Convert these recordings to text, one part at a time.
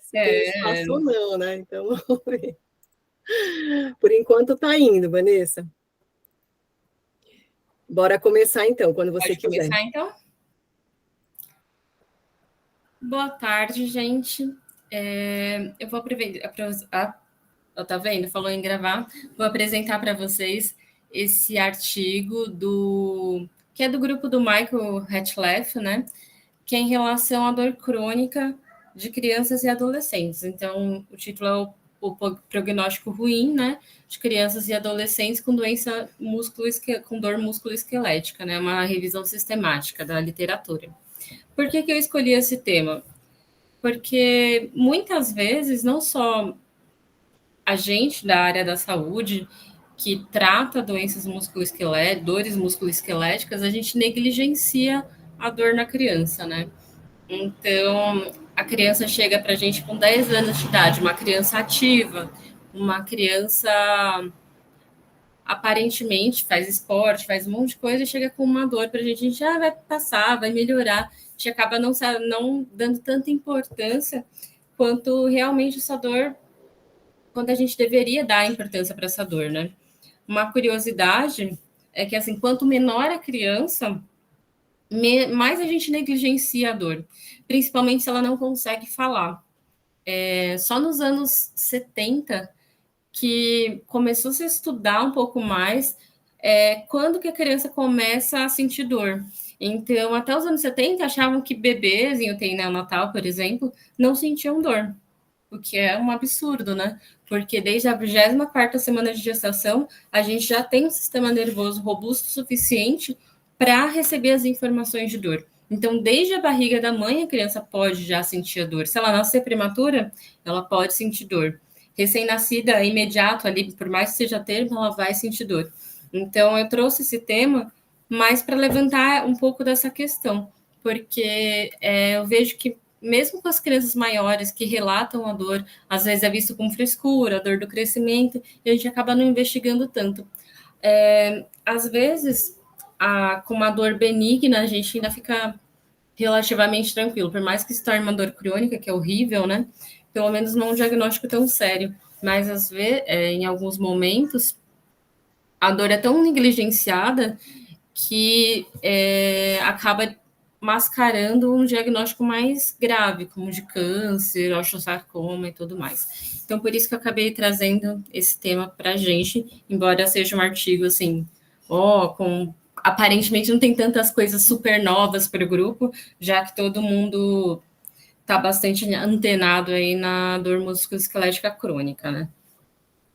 Se tem espaço ou não, né? Então, vamos ver. Por enquanto está indo, Vanessa. Bora começar então, quando você Pode quiser. começar, então? Boa tarde, gente. Eu vou aproveitar. Tá vendo? Falou em gravar. Vou apresentar para vocês esse artigo que é do grupo do Michael Hatchleff, né? Que é em relação à dor crônica de crianças e adolescentes. Então, o título é o prognóstico ruim, né, de crianças e adolescentes com doença com dor musculoesquelética, né, uma revisão sistemática da literatura. Por que eu escolhi esse tema? Porque muitas vezes, não só a gente da área da saúde que trata doenças musculoesqueléticas, dores musculoesqueléticas, a gente negligencia a dor na criança, né? Então, a criança chega para a gente com 10 anos de idade, uma criança ativa, uma criança aparentemente faz esporte, faz um monte de coisa e chega com uma dor para a gente já vai passar, vai melhorar. A gente acaba não dando tanta importância quanto realmente essa dor, quanto a gente deveria dar importância para essa dor, né? Uma curiosidade é que, assim, quanto menor a criança, mais a gente negligencia a dor, principalmente se ela não consegue falar. Só nos anos 70 que começou -se a estudar um pouco mais quando que a criança começa a sentir dor. Então, até os anos 70, achavam que bebês em UTI neonatal, por exemplo, não sentiam dor, o que é um absurdo, né? Porque desde a 24ª semana de gestação, a gente já tem um sistema nervoso robusto o suficiente para receber as informações de dor. Então, desde a barriga da mãe, a criança pode já sentir a dor. Se ela nascer prematura, ela pode sentir dor. Recém-nascida, imediato ali, por mais que seja termo, ela vai sentir dor. Então, eu trouxe esse tema mais para levantar um pouco dessa questão, porque eu vejo que mesmo com as crianças maiores que relatam a dor, às vezes é visto como frescura, a dor do crescimento, e a gente acaba não investigando tanto. Às vezes, com uma dor benigna, a gente ainda fica relativamente tranquilo, por mais que se torne uma dor crônica, que é horrível, né? Pelo menos não um diagnóstico tão sério. Mas, às vezes, em alguns momentos, a dor é tão negligenciada que acaba mascarando um diagnóstico mais grave, como de câncer, osteosarcoma e tudo mais. Então, por isso que eu acabei trazendo esse tema para a gente, embora seja um artigo, assim, aparentemente não tem tantas coisas super novas para o grupo, já que todo mundo está bastante antenado aí na dor musculoesquelética crônica, né?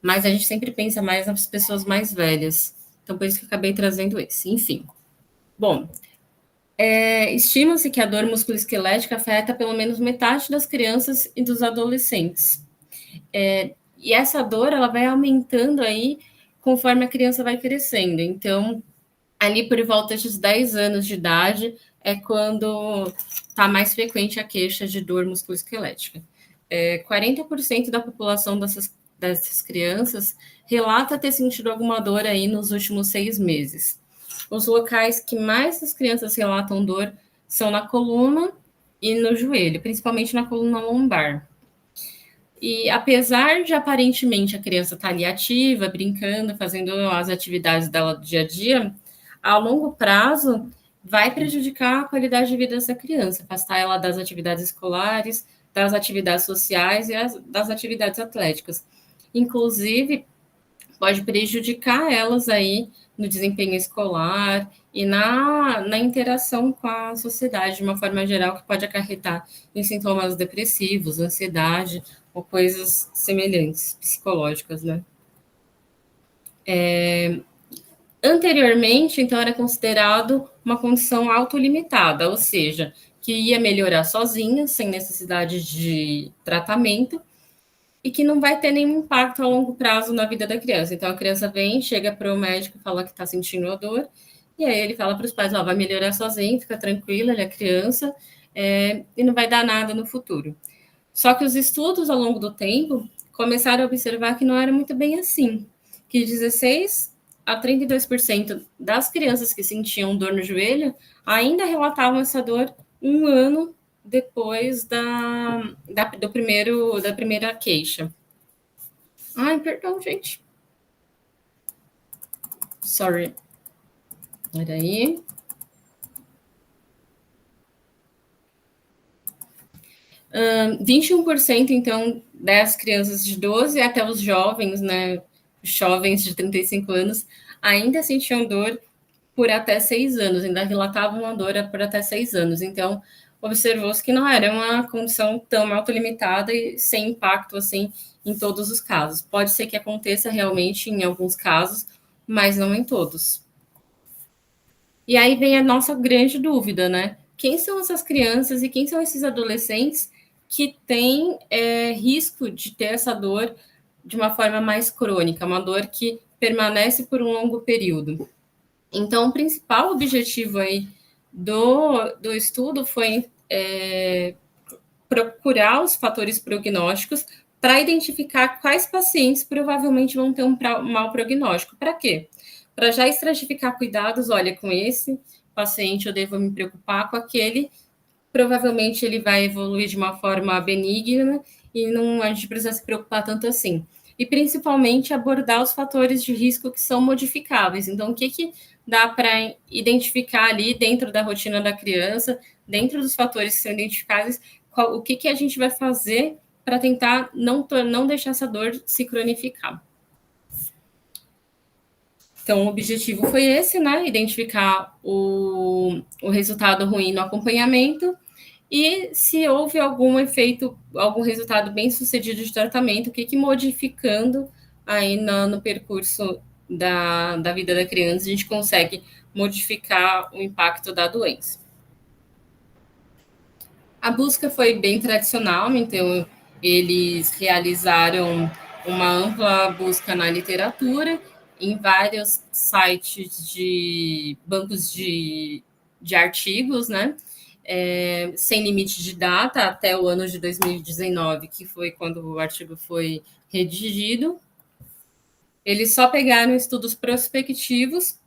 Mas a gente sempre pensa mais nas pessoas mais velhas. Então, por isso que eu acabei trazendo esse. Enfim. Bom, estima-se que a dor musculoesquelética afeta pelo menos metade das crianças e dos adolescentes. E essa dor, ela vai aumentando aí conforme a criança vai crescendo. Então, ali por volta dos 10 anos de idade é quando está mais frequente a queixa de dor musculoesquelética. 40% da população dessas crianças relata ter sentido alguma dor aí nos últimos 6 meses. Os locais que mais as crianças relatam dor são na coluna e no joelho, principalmente na coluna lombar. E apesar de aparentemente a criança estar ali ativa, brincando, fazendo as atividades dela do dia a dia, a longo prazo vai prejudicar a qualidade de vida dessa criança, afastar ela das atividades escolares, das atividades sociais e das atividades atléticas. Inclusive, pode prejudicar elas aí no desempenho escolar e na interação com a sociedade, de uma forma geral, que pode acarretar em sintomas depressivos, ansiedade ou coisas semelhantes, psicológicas, né? Anteriormente, então, era considerado uma condição autolimitada, ou seja, que ia melhorar sozinha, sem necessidade de tratamento, e que não vai ter nenhum impacto a longo prazo na vida da criança. Então, a criança vem, chega para o médico e fala que está sentindo a dor, e aí ele fala para os pais, vai melhorar sozinho, fica tranquila, ele é criança, e não vai dar nada no futuro. Só que os estudos, ao longo do tempo, começaram a observar que não era muito bem assim, que 16 a 32% das crianças que sentiam dor no joelho ainda relatavam essa dor um ano depois da primeira queixa. Ai, perdão, gente. Sorry. Olha aí. 21%, então, das crianças de 12 até os jovens, né, jovens de 35 anos, ainda sentiam dor por até 6 anos, ainda relatavam uma dor por até 6 anos. Então, observou-se que não era uma condição tão autolimitada e sem impacto, assim, em todos os casos. Pode ser que aconteça realmente em alguns casos, mas não em todos. E aí vem a nossa grande dúvida, né? Quem são essas crianças e quem são esses adolescentes que têm risco de ter essa dor de uma forma mais crônica, uma dor que permanece por um longo período? Então, o principal objetivo aí do estudo foi procurar os fatores prognósticos para identificar quais pacientes provavelmente vão ter um mau prognóstico. Para quê? Para já estratificar cuidados, olha, com esse paciente eu devo me preocupar, com aquele provavelmente ele vai evoluir de uma forma benigna e não a gente precisa se preocupar tanto assim. E principalmente abordar os fatores de risco que são modificáveis. Então, o que dá para identificar ali dentro da rotina da criança, dentro dos fatores que são identificáveis, o que a gente vai fazer para tentar não deixar essa dor se cronificar. Então, o objetivo foi esse, né? Identificar o resultado ruim no acompanhamento e se houve algum efeito, algum resultado bem sucedido de tratamento, o que modificando aí no percurso da vida da criança a gente consegue modificar o impacto da doença. A busca foi bem tradicional, então eles realizaram uma ampla busca na literatura, em vários sites de bancos de artigos, né? Sem limite de data, até o ano de 2019, que foi quando o artigo foi redigido. Eles só pegaram estudos prospectivos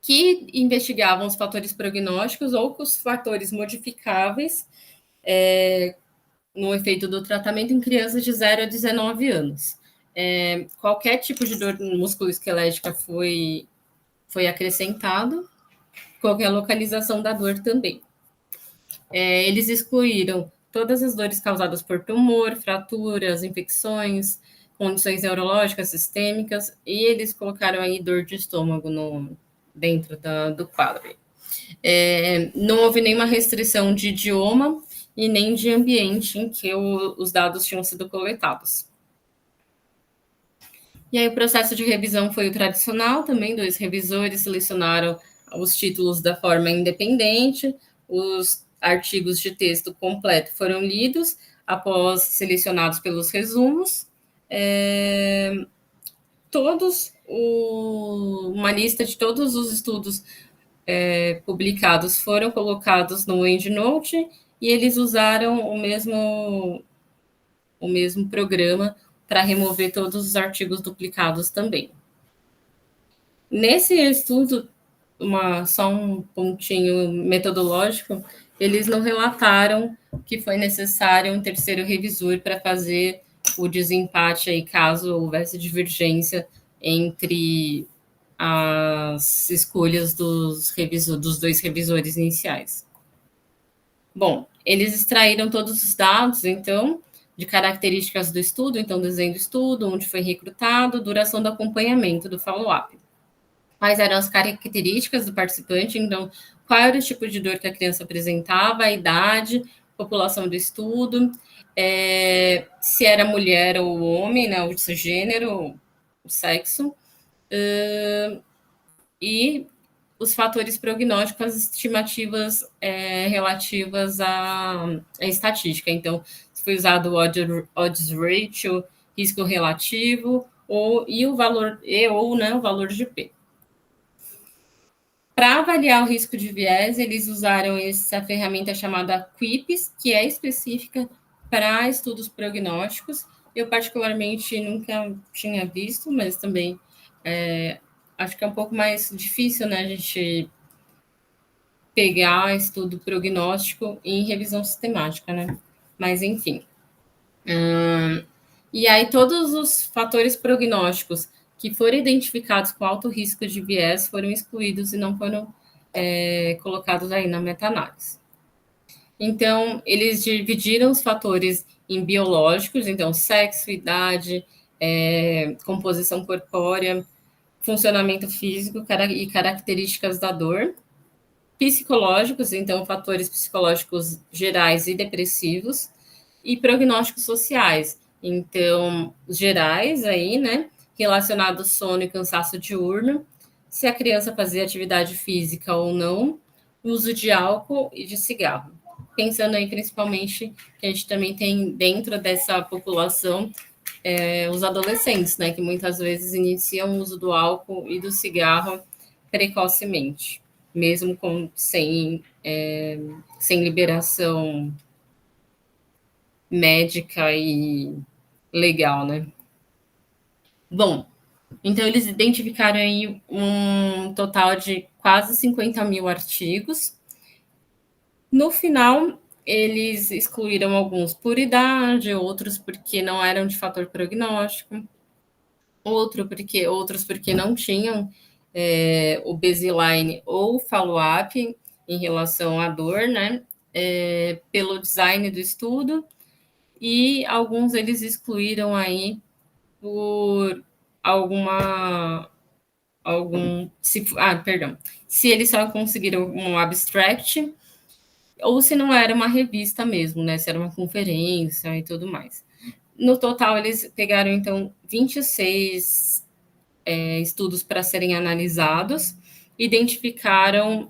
que investigavam os fatores prognósticos ou os fatores modificáveis no efeito do tratamento em crianças de 0 a 19 anos. Qualquer tipo de dor musculoesquelética foi acrescentado, qualquer localização da dor também. Eles excluíram todas as dores causadas por tumor, fraturas, infecções, condições neurológicas sistêmicas, e eles colocaram aí dor de estômago dentro do quadro. Não houve nenhuma restrição de idioma e nem de ambiente em que os dados tinham sido coletados. E aí o processo de revisão foi o tradicional também, 2 revisores selecionaram os títulos da forma independente, os artigos de texto completo foram lidos, após selecionados pelos resumos, uma lista de todos os estudos publicados foram colocados no EndNote e eles usaram o mesmo programa para remover todos os artigos duplicados também. Nesse estudo, só um pontinho metodológico, eles não relataram que foi necessário um terceiro revisor para fazer o desempate aí, caso houvesse divergência entre as escolhas dos 2 revisores iniciais. Bom, eles extraíram todos os dados, então, de características do estudo, então, desenho do estudo, onde foi recrutado, duração do acompanhamento, do follow-up. Quais eram as características do participante, então, qual era o tipo de dor que a criança apresentava, a idade, população do estudo, se era mulher ou homem, né, o seu gênero, o sexo, e os fatores prognósticos, as estimativas relativas à estatística. Então, foi usado o odds ratio, risco relativo, e o valor o valor de P. Para avaliar o risco de viés, eles usaram essa ferramenta chamada QUIPS, que é específica para estudos prognósticos. Eu, particularmente, nunca tinha visto, mas também acho que é um pouco mais difícil, né, a gente pegar estudo prognóstico em revisão sistemática, né? Mas, enfim. E aí, todos os fatores prognósticos que foram identificados com alto risco de viés foram excluídos e não foram colocados aí na meta-análise. Então, eles dividiram os fatores em biológicos, então, sexo, idade, composição corpórea, funcionamento físico e características da dor. Psicológicos, então, fatores psicológicos gerais e depressivos. E prognósticos sociais, então, os gerais aí, né, relacionados ao sono e cansaço diurno, se a criança fazia atividade física ou não, uso de álcool e de cigarro. Pensando aí principalmente que a gente também tem dentro dessa população os adolescentes, né, que muitas vezes iniciam o uso do álcool e do cigarro precocemente, mesmo sem liberação médica e legal, né? Bom, então eles identificaram aí um total de quase 50 mil artigos. No final, eles excluíram alguns por idade, outros porque não eram de fator prognóstico, outros porque não tinham o baseline ou follow-up em relação à dor, né? Pelo design do estudo, e alguns eles excluíram aí por se eles só conseguiram um abstract ou se não era uma revista mesmo, né? Se era uma conferência e tudo mais. No total, eles pegaram, então, 26 estudos para serem analisados, identificaram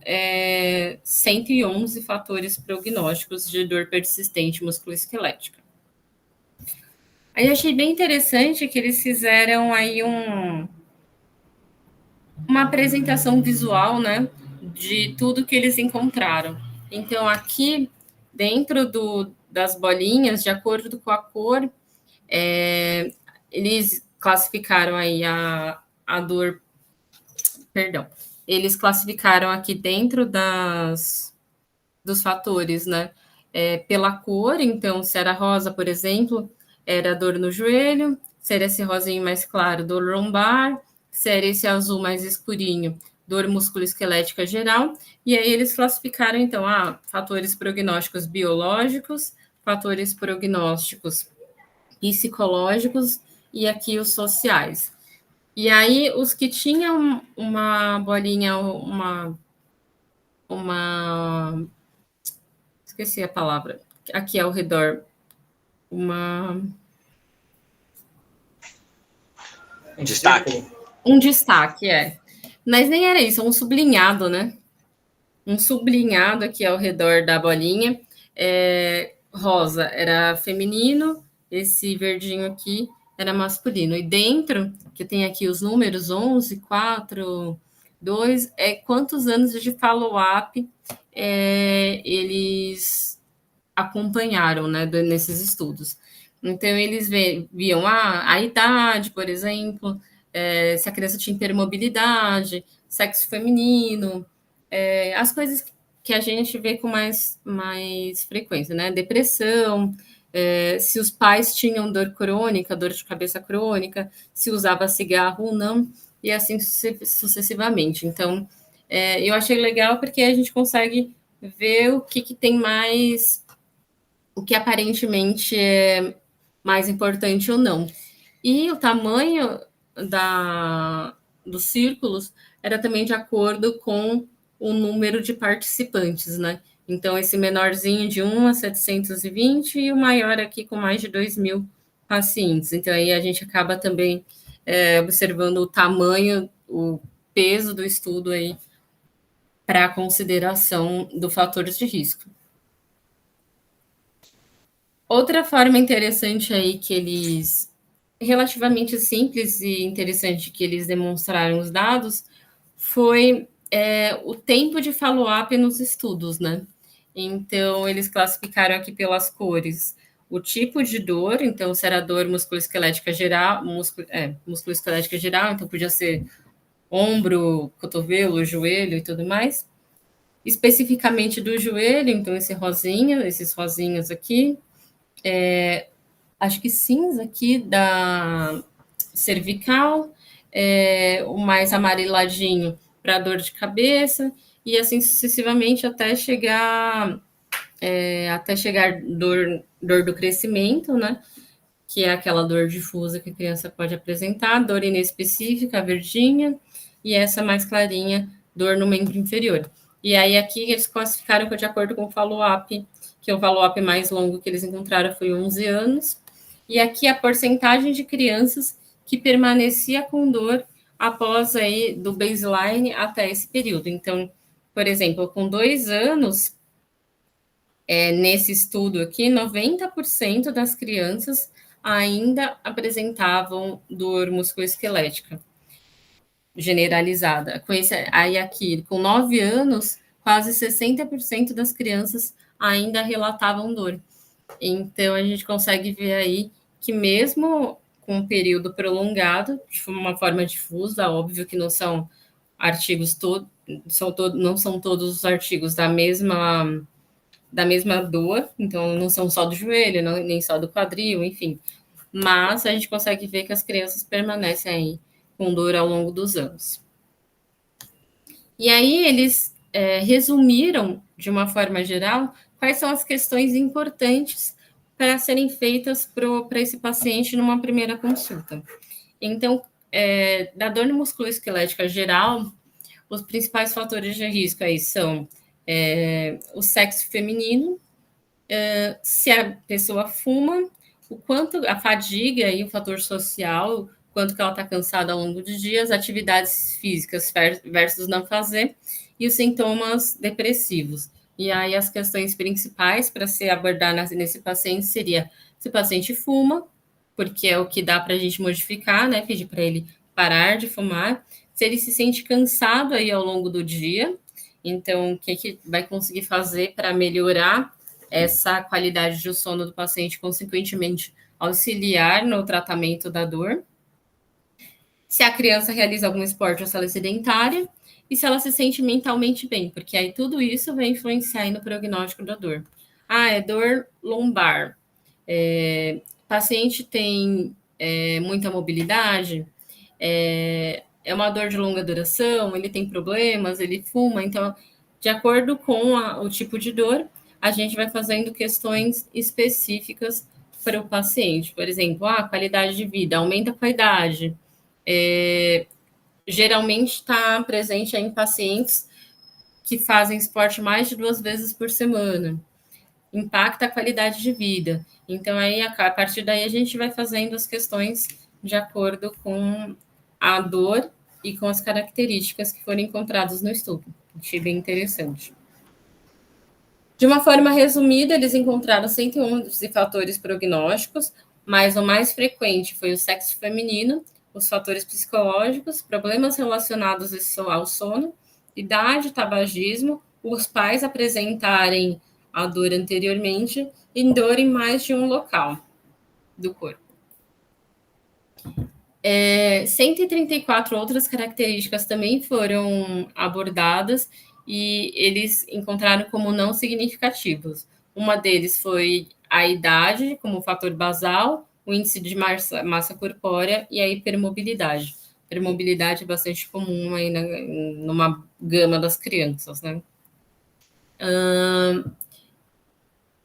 111 fatores prognósticos de dor persistente musculoesquelética. Aí achei bem interessante que eles fizeram aí uma apresentação visual, né, de tudo que eles encontraram. Então, aqui, dentro das bolinhas, de acordo com a cor, eles classificaram aí a dor, perdão, eles classificaram aqui dentro dos fatores, né, pela cor. Então, se era rosa, por exemplo, era dor no joelho; se era esse rosinho mais claro, dor lombar; se era esse azul mais escurinho, dor musculoesquelética geral. E aí eles classificaram, então, fatores prognósticos biológicos, fatores prognósticos psicológicos e aqui os sociais. E aí os que tinham uma bolinha, esqueci a palavra, aqui ao redor, um destaque. Um destaque, mas nem era isso, um sublinhado, né? Um sublinhado aqui ao redor da bolinha. Rosa era feminino, esse verdinho aqui era masculino. E dentro, que tem aqui os números 11, 4, 2, quantos anos de follow-up eles acompanharam, né, nesses estudos. Então, eles viam a idade, por exemplo, se a criança tinha hipermobilidade, sexo feminino, as coisas que a gente vê com mais frequência, né? Depressão, se os pais tinham dor crônica, dor de cabeça crônica, se usava cigarro ou não, e assim sucessivamente. Então, eu achei legal porque a gente consegue ver o que tem mais, o que aparentemente é mais importante ou não. E o tamanho dos círculos era também de acordo com o número de participantes, né? Então, esse menorzinho de 1 a 720 e o maior aqui com mais de 2.000 pacientes. Então, aí a gente acaba também observando o tamanho, o peso do estudo aí para a consideração do fatores de risco. Outra forma interessante aí que eles, relativamente simples e interessante, que eles demonstraram os dados, foi o tempo de follow-up nos estudos, né? Então, eles classificaram aqui pelas cores o tipo de dor, então, se era dor musculoesquelética geral, musculoesquelética geral, então podia ser ombro, cotovelo, joelho e tudo mais. especificamente do joelho, então esses rosinhas aqui, acho que cinza aqui da cervical, o mais amareladinho para dor de cabeça, e assim sucessivamente até chegar dor do crescimento, né? Que é aquela dor difusa que a criança pode apresentar, dor inespecífica, verdinha, e essa mais clarinha, dor no membro inferior. E aí aqui eles classificaram de acordo com o follow-up, que o follow-up mais longo que eles encontraram foi 11 anos, e aqui a porcentagem de crianças que permanecia com dor após aí do baseline até esse período. Então, por exemplo, com 2 anos, nesse estudo aqui, 90% das crianças ainda apresentavam dor musculoesquelética generalizada. Aí aqui, com 9 anos, quase 60% das crianças ainda relatavam dor. Então, a gente consegue ver aí que mesmo com um período prolongado, de uma forma difusa, óbvio que não são artigos não são todos os artigos da mesma dor, então não são só do joelho, nem só do quadril, enfim. Mas a gente consegue ver que as crianças permanecem aí com dor ao longo dos anos. E aí eles resumiram, de uma forma geral, quais são as questões importantes para serem feitas para esse paciente numa primeira consulta. Então, da dor musculoesquelética geral, os principais fatores de risco aí são o sexo feminino, se a pessoa fuma, o quanto a fadiga e o fator social, o quanto que ela está cansada ao longo do dia, as atividades físicas versus não fazer, e os sintomas depressivos. E aí as questões principais para se abordar nesse paciente seria se o paciente fuma, porque é o que dá para a gente modificar, né? Pedir para ele parar de fumar, se ele se sente cansado aí ao longo do dia, então o que vai conseguir fazer para melhorar essa qualidade de sono do paciente, consequentemente auxiliar no tratamento da dor. Se a criança realiza algum esporte ou se ela é sedentária, e se ela se sente mentalmente bem, porque aí tudo isso vai influenciar aí no prognóstico da dor. É dor lombar. Paciente tem muita mobilidade, é uma dor de longa duração, ele tem problemas, ele fuma, então, de acordo com o tipo de dor, a gente vai fazendo questões específicas para o paciente. Por exemplo, a qualidade de vida aumenta com a idade. Geralmente está presente em pacientes que fazem esporte mais de 2 vezes por semana. Impacta a qualidade de vida. Então, aí, a partir daí, a gente vai fazendo as questões de acordo com a dor e com as características que foram encontradas no estudo. Achei bem interessante. De uma forma resumida, eles encontraram 111 fatores prognósticos, mas o mais frequente foi o sexo feminino, os fatores psicológicos, problemas relacionados ao sono, idade, tabagismo, os pais apresentarem a dor anteriormente e dor em mais de um local do corpo. 134 outras características também foram abordadas e eles encontraram como não significativos. Uma deles foi a idade como fator basal, o índice de massa corpórea e a hipermobilidade. A hipermobilidade é bastante comum aí numa gama das crianças, né?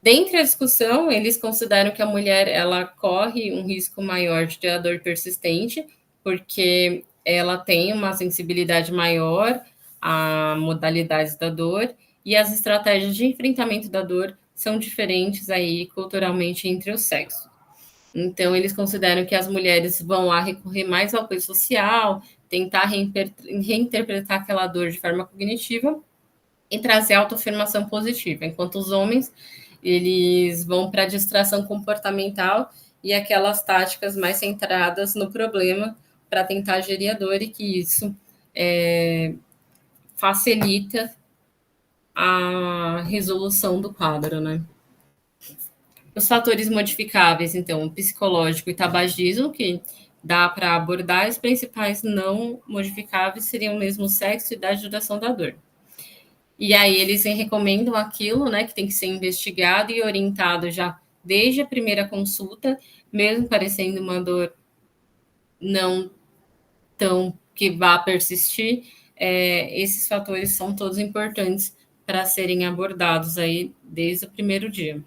Dentre a discussão, eles consideram que a mulher ela corre um risco maior de ter a dor persistente, porque ela tem uma sensibilidade maior a modalidades da dor e as estratégias de enfrentamento da dor são diferentes aí culturalmente entre os sexos. Então, eles consideram que as mulheres vão lá recorrer mais ao apoio social, tentar reinterpretar aquela dor de forma cognitiva e trazer autoafirmação positiva, enquanto os homens eles vão para a distração comportamental e aquelas táticas mais centradas no problema para tentar gerir a dor e que isso facilita a resolução do quadro, né? Os fatores modificáveis, então, o psicológico e tabagismo, que dá para abordar, os principais não modificáveis seriam mesmo o sexo, idade e duração da dor. E aí eles recomendam aquilo, né, que tem que ser investigado e orientado já desde a primeira consulta, mesmo parecendo uma dor não tão que vá persistir, esses fatores são todos importantes para serem abordados aí desde o primeiro dia.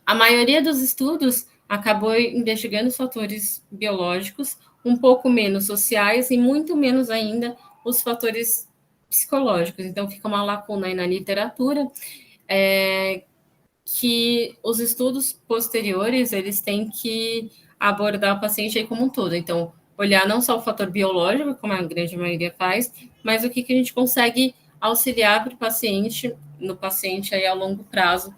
A maioria dos estudos acabou investigando os fatores biológicos, um pouco menos sociais e muito menos ainda os fatores psicológicos. Então, fica uma lacuna aí na literatura, que os estudos posteriores, eles têm que abordar o paciente aí como um todo. Então, olhar não só o fator biológico, como a grande maioria faz, mas o que a gente consegue auxiliar para o paciente, no paciente aí a longo prazo,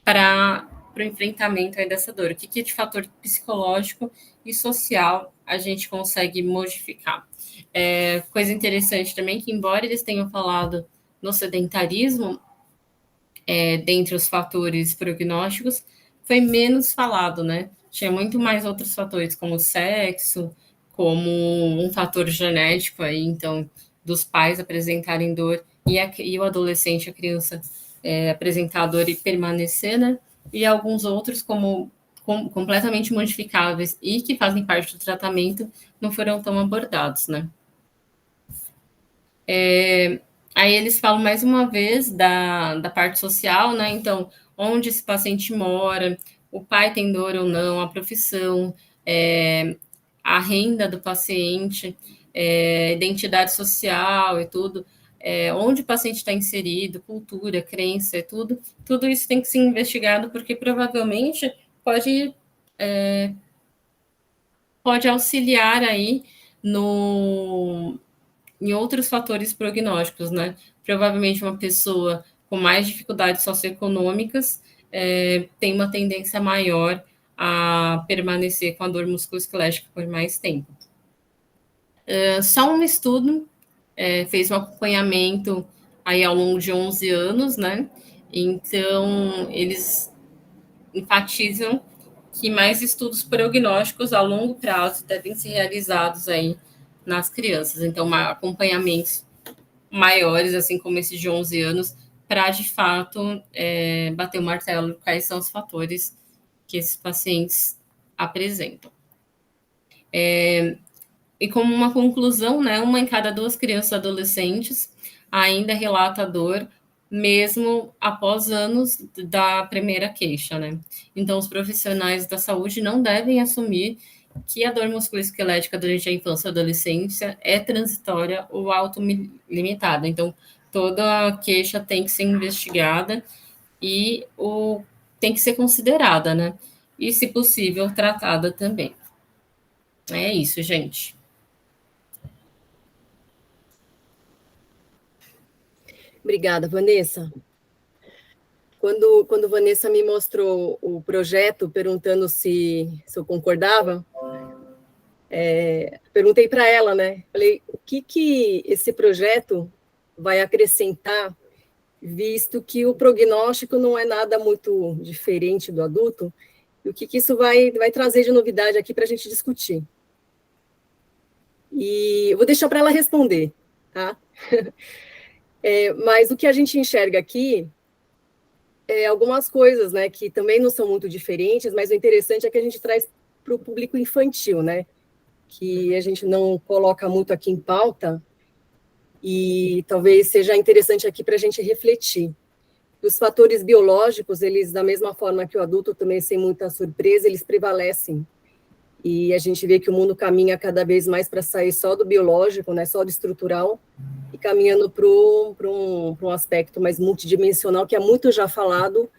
para o enfrentamento aí dessa dor. O que de fator psicológico e social a gente consegue modificar. Coisa interessante também que, embora eles tenham falado no sedentarismo, dentre os fatores prognósticos, foi menos falado, né? Tinha muito mais outros fatores, como sexo, como um fator genético aí, então, dos pais apresentarem dor e o adolescente, a criança, apresentar dor e permanecer, né? E alguns outros, como completamente modificáveis e que fazem parte do tratamento, não foram tão abordados, né? Aí eles falam mais uma vez da parte social, né? Então, onde esse paciente mora, o pai tem dor ou não, a profissão, a renda do paciente, identidade social e tudo, onde o paciente está inserido, cultura, crença, tudo isso tem que ser investigado, porque provavelmente pode auxiliar aí em outros fatores prognósticos, né? Provavelmente uma pessoa com mais dificuldades socioeconômicas tem uma tendência maior a permanecer com a dor musculoesquelética por mais tempo. Só um estudo fez um acompanhamento aí ao longo de 11 anos, né? Então, eles enfatizam que mais estudos prognósticos a longo prazo devem ser realizados aí nas crianças. Então, acompanhamentos maiores, assim como esses de 11 anos, para, de fato, bater o martelo quais são os fatores que esses pacientes apresentam. E como uma conclusão, né, uma em cada 2 crianças e adolescentes ainda relata dor, mesmo após anos da primeira queixa, né? Então, os profissionais da saúde não devem assumir que a dor musculoesquelética durante a infância e adolescência é transitória ou autolimitada. Então, toda queixa tem que ser investigada e tem que ser considerada, né? E, se possível, tratada também. É isso, gente. Obrigada, Vanessa. Quando Vanessa me mostrou o projeto, perguntando se eu concordava, perguntei para ela, né? Falei, o que esse projeto vai acrescentar, visto que o prognóstico não é nada muito diferente do adulto, e o que isso vai trazer de novidade aqui para a gente discutir. E eu vou deixar para ela responder, tá? Mas o que a gente enxerga aqui algumas coisas, né, que também não são muito diferentes, mas o interessante é que a gente traz para o público infantil, né, que a gente não coloca muito aqui em pauta, e talvez seja interessante aqui para a gente refletir. Os fatores biológicos, eles, da mesma forma que o adulto também, sem muita surpresa, eles prevalecem. E a gente vê que o mundo caminha cada vez mais para sair só do biológico, né, só do estrutural, e caminhando para um aspecto mais multidimensional, que é muito já falado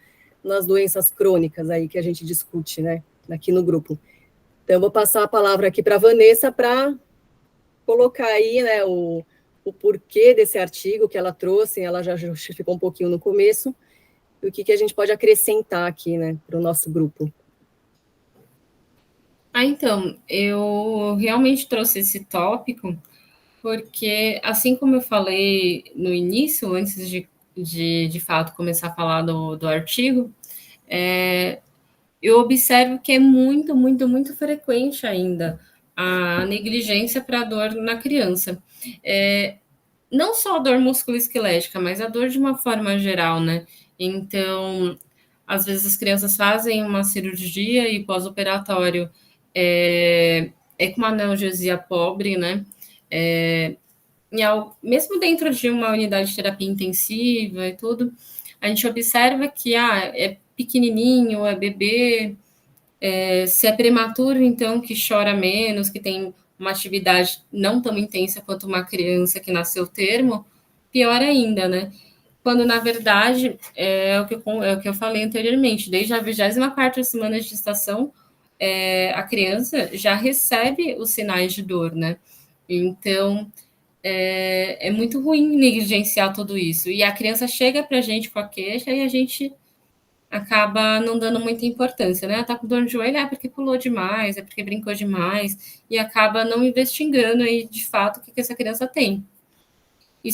nas doenças crônicas aí que a gente discute, né, aqui no grupo. Então, eu vou passar a palavra aqui para a Vanessa para colocar aí, né, o porquê desse artigo que ela trouxe, ela já justificou um pouquinho no começo, e o que a gente pode acrescentar aqui, né, para o nosso grupo. Então, eu realmente trouxe esse tópico porque, assim como eu falei no início, antes de fato começar a falar do artigo, eu observo que é muito, muito, muito frequente ainda a negligência para a dor na criança. não só a dor musculoesquelética, mas a dor de uma forma geral, né? Então, às vezes as crianças fazem uma cirurgia e pós-operatório é com uma analgesia pobre, né? Mesmo dentro de uma unidade de terapia intensiva e tudo, a gente observa que é pequenininho, é bebê, se é prematuro, então que chora menos, que tem uma atividade não tão intensa quanto uma criança que nasceu termo, pior ainda, né? Quando, na verdade, é o que eu falei anteriormente, desde a 24ª semana de gestação, a criança já recebe os sinais de dor, né? Então, é muito ruim negligenciar tudo isso. E a criança chega para a gente com a queixa e a gente acaba não dando muita importância, né? Tá com dor no joelho, é porque pulou demais, é porque brincou demais, e acaba não investigando aí, de fato, o que essa criança tem. E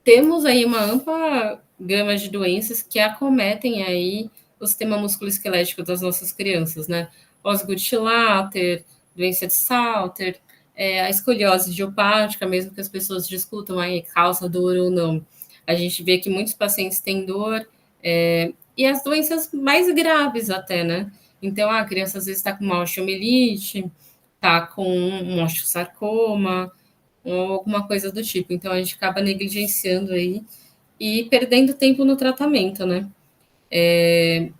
temos aí uma ampla gama de doenças que acometem aí o sistema musculoesquelético das nossas crianças, né? Osgood-Schlatter, doença de Salter, a escoliose idiopática, mesmo que as pessoas discutam aí causa dor ou não. A gente vê que muitos pacientes têm dor, e as doenças mais graves até, né? Então, a criança às vezes está com uma osteomielite, está com um osteosarcoma, ou alguma coisa do tipo. Então, a gente acaba negligenciando aí e perdendo tempo no tratamento, né?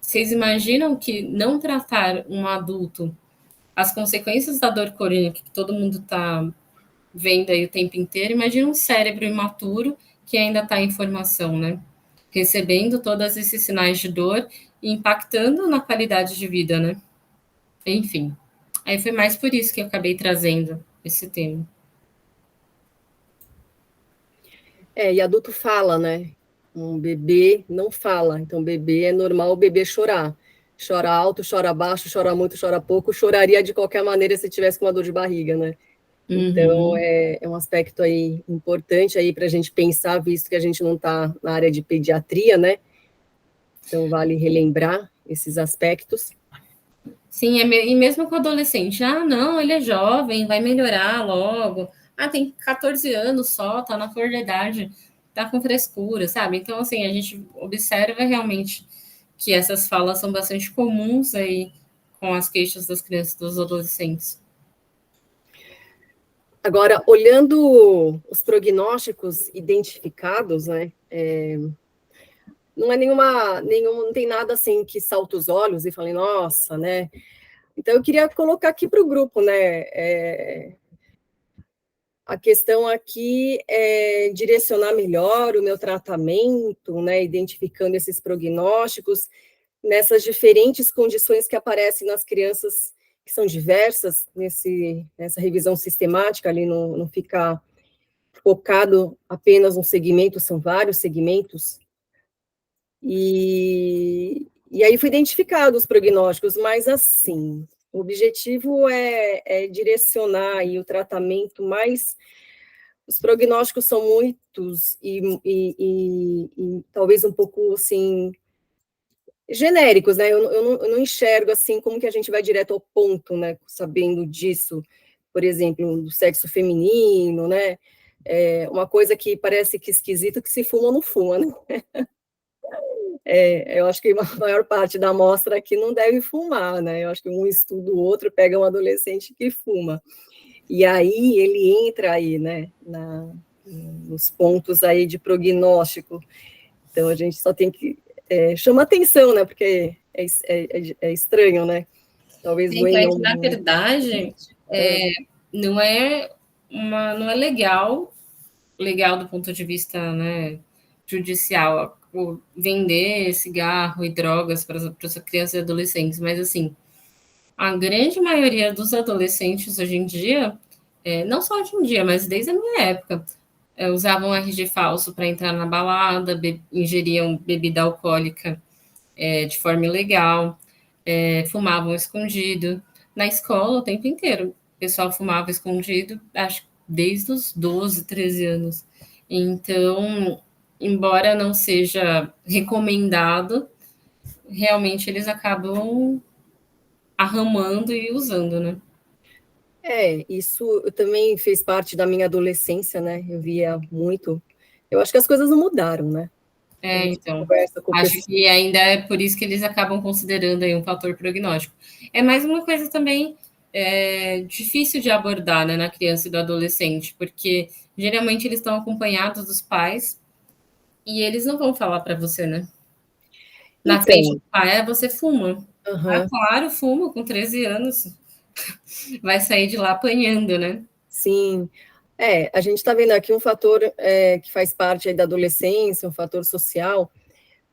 Vocês imaginam que não tratar um adulto, as consequências da dor crônica que todo mundo está vendo aí o tempo inteiro, imagina um cérebro imaturo que ainda está em formação, né? Recebendo todos esses sinais de dor e impactando na qualidade de vida, né? Enfim, aí foi mais por isso que eu acabei trazendo esse tema. E adulto fala, né? Um bebê não fala. Então, bebê é normal o bebê chorar. Chora alto, chora baixo, chora muito, chora pouco. Choraria de qualquer maneira se tivesse com uma dor de barriga, né? Então, é um aspecto aí importante aí para a gente pensar, visto que a gente não está na área de pediatria, né? Então, vale relembrar esses aspectos. Sim, e mesmo com o adolescente, não, ele é jovem, vai melhorar logo. Tem 14 anos só, tá na flor da idade, tá com frescura, sabe? Então, assim, a gente observa realmente que essas falas são bastante comuns aí com as queixas das crianças e dos adolescentes. Agora, olhando os prognósticos identificados, né? Não é não tem nada assim que salta os olhos e fale, nossa, né? Então, eu queria colocar aqui para o grupo, né? A questão aqui é direcionar melhor o meu tratamento, né? Identificando esses prognósticos nessas diferentes condições que aparecem nas crianças, que são diversas, nessa revisão sistemática, ali não ficar focado apenas um segmento, são vários segmentos. E aí foi identificado os prognósticos, mas assim, o objetivo é direcionar aí o tratamento mais. Os prognósticos são muitos e talvez um pouco assim genéricos, né? Eu não enxergo assim como que a gente vai direto ao ponto, né? Sabendo disso, por exemplo, do sexo feminino, né? Uma coisa que parece que esquisito que se fuma ou não fuma, né? Eu acho que a maior parte da amostra aqui não deve fumar, né? Eu acho que um estuda o outro, pega um adolescente que fuma. E aí ele entra aí, né? Nos pontos aí de prognóstico. Então a gente só tem que chama atenção, né? Porque é estranho, né? Talvez Sim, venha na verdade, não é legal do ponto de vista, né, judicial, vender cigarro e drogas para as crianças e adolescentes, mas assim, a grande maioria dos adolescentes hoje em dia, não só hoje em dia, mas desde a minha época, usavam RG falso para entrar na balada, ingeriam bebida alcoólica de forma ilegal, fumavam escondido. Na escola, o tempo inteiro, o pessoal fumava escondido, acho desde os 12, 13 anos. Então, embora não seja recomendado, realmente eles acabam arramando e usando, né? Isso também fez parte da minha adolescência, né? Eu via muito. Eu acho que as coisas não mudaram, né? A gente Então, conversa com o acho pessoal. que ainda é por isso que eles acabam considerando aí um fator prognóstico. É mais uma coisa também difícil de abordar, né, na criança e do adolescente, porque geralmente eles estão acompanhados dos pais e eles não vão falar para você, né? Na frente Então, do pai, você fuma. Ah, aham, claro, fumo com 13 anos. Vai sair de lá apanhando, né? sim. A gente está vendo aqui um fator que faz parte aí da adolescência, um fator social,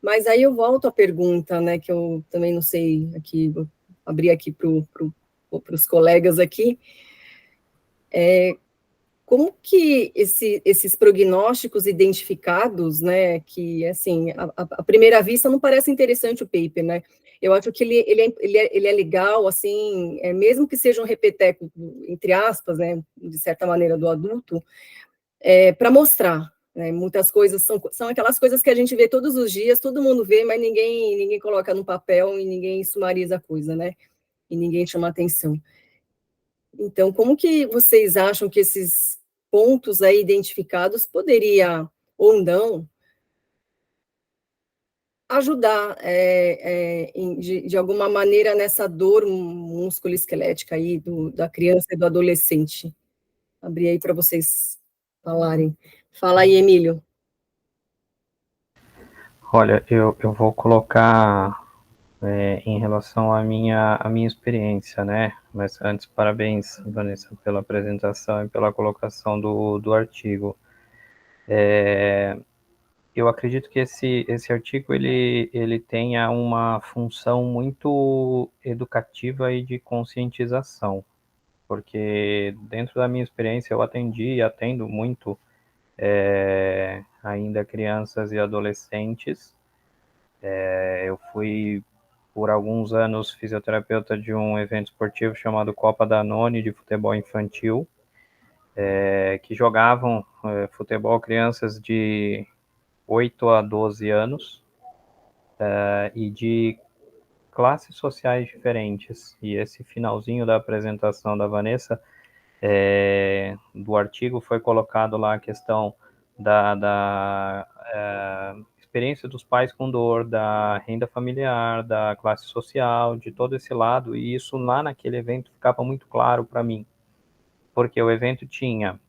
mas aí eu volto à pergunta, né, que eu também não sei aqui, vou abrir aqui para os colegas aqui, como que esses prognósticos identificados, né, que, assim, à primeira vista não parece interessante o paper, né? Eu acho que ele é legal, assim, mesmo que seja um repeteco, entre aspas, né, de certa maneira, do adulto, para mostrar, né? Muitas coisas são aquelas coisas que a gente vê todos os dias, todo mundo vê, mas ninguém coloca no papel e ninguém sumariza a coisa, né? E ninguém chama atenção. Então, como que vocês acham que esses pontos aí identificados poderia ou não ajudar de alguma maneira nessa dor musculoesquelética aí da criança e do adolescente? Abri aí para vocês falarem. Fala aí, Emílio. Olha, eu vou colocar em relação à minha experiência, né? Mas antes, parabéns, Vanessa, pela apresentação e pela colocação do artigo. Eu acredito que esse artigo ele tenha uma função muito educativa e de conscientização, porque dentro da minha experiência eu atendi e atendo muito ainda crianças e adolescentes. Eu fui por alguns anos fisioterapeuta de um evento esportivo chamado Copa Danone de futebol infantil, que jogavam futebol crianças de 8 a 12 anos e de classes sociais diferentes. E esse finalzinho da apresentação da Vanessa, do artigo, foi colocado lá a questão da experiência dos pais com dor, da renda familiar, da classe social, de todo esse lado, e isso lá naquele evento ficava muito claro para mim, porque o evento tinha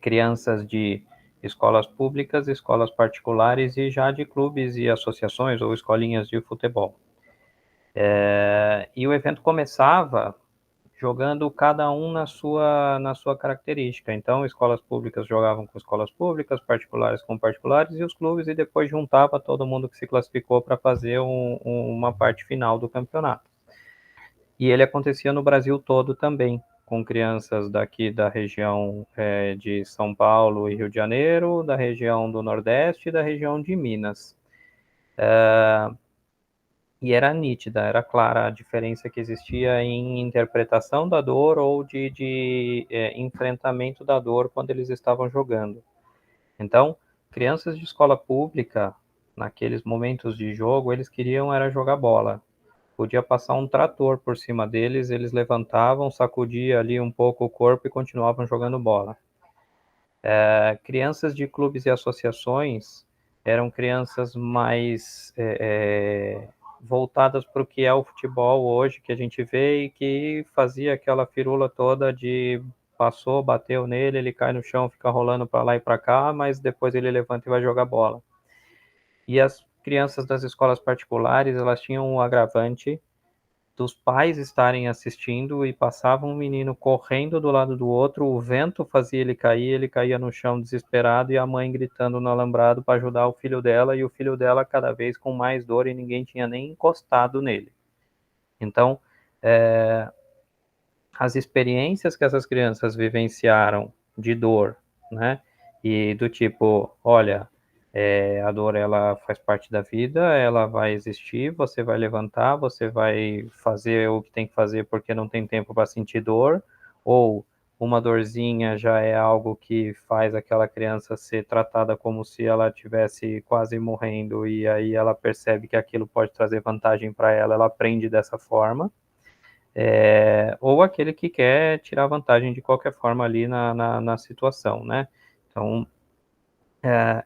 crianças de escolas públicas, escolas particulares e já de clubes e associações ou escolinhas de futebol. E o evento começava jogando cada um na sua característica. Então, escolas públicas jogavam com escolas públicas, particulares com particulares, e os clubes, e depois juntava todo mundo que se classificou para fazer uma parte final do campeonato. E ele acontecia no Brasil todo também, com crianças daqui da região de São Paulo e Rio de Janeiro, da região do Nordeste e da região de Minas. E era nítida, era clara a diferença que existia em interpretação da dor ou de enfrentamento da dor quando eles estavam jogando. Então, crianças de escola pública, naqueles momentos de jogo, eles queriam era jogar bola. Podia passar um trator por cima deles, eles levantavam, sacudia ali um pouco o corpo e continuavam jogando bola. Crianças de clubes e associações eram crianças mais voltadas para o que é o futebol hoje, que a gente vê, e que fazia aquela firula toda de passou, bateu nele, ele cai no chão, fica rolando para lá e para cá, mas depois ele levanta e vai jogar bola. E as crianças das escolas particulares, elas tinham um agravante dos pais estarem assistindo e passava um menino correndo do lado do outro, o vento fazia ele caía no chão desesperado e a mãe gritando no alambrado para ajudar o filho dela, e o filho dela cada vez com mais dor e ninguém tinha nem encostado nele. Então, as experiências que essas crianças vivenciaram de dor, né, e do tipo, olha, a dor ela faz parte da vida, ela vai existir, você vai levantar, você vai fazer o que tem que fazer porque não tem tempo para sentir dor, ou uma dorzinha já é algo que faz aquela criança ser tratada como se ela estivesse quase morrendo, e aí ela percebe que aquilo pode trazer vantagem para ela, ela aprende dessa forma. ou aquele que quer tirar vantagem de qualquer forma ali na situação, né? Então,